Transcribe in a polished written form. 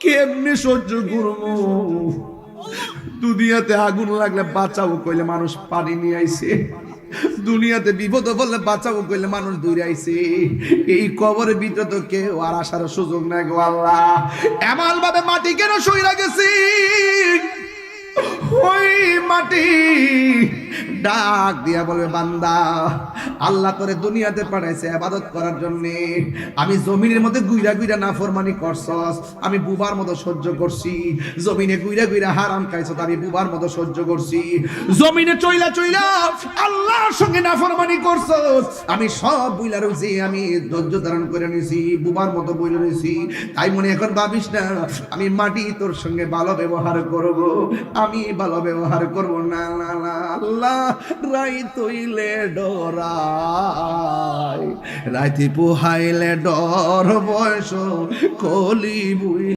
কেমনে সহ্য করবো? দুনিয়াতে আগুন লাগলে বাঁচাবো কইলে মানুষ পানি নিয়ে আইছে, দুনিয়াতে বিপদ বললে বাঁচাবো কইলে মানুষ দূরে আইছে। এই কবরের ভিতরে তো কেউ আর আসার সুযোগ নাই গো আল্লাহ। এমন ভাবে মাটি কেন সইরা গেছি, ওই মাটি ডাক দিয়া বলে, বান্দা আল্লাহ তোরে দুনিয়াতে পাঠাইছে ইবাদত করার জন্য। আমি জমিনের মধ্যে গুইরা গুইরা নাফরমানি করছস, আমি বুবার মতো সহ্য করছি। জমিনে গুইরা গুইরা হারাম খাইছস, আমি বুবার মতো সহ্য করছি। জমিনে চইলা চইলা আল্লাহর সঙ্গে নাফরমানি করছস, আমি সব বুইলা রইছি, আমি ধৈর্য ধারণ করে নিছি, বুবার মতো বইলা রইছি। তাই মনে এখন ভাবিস না আমি মাটি তোর সঙ্গে ভালো ব্যবহার করব, আমি ভালো ব্যবহার করব না। না না, আল্লাহ রাইত হইলে ডরাই, রাইতে পোহাইলে ডর, বয়স কলি বুই।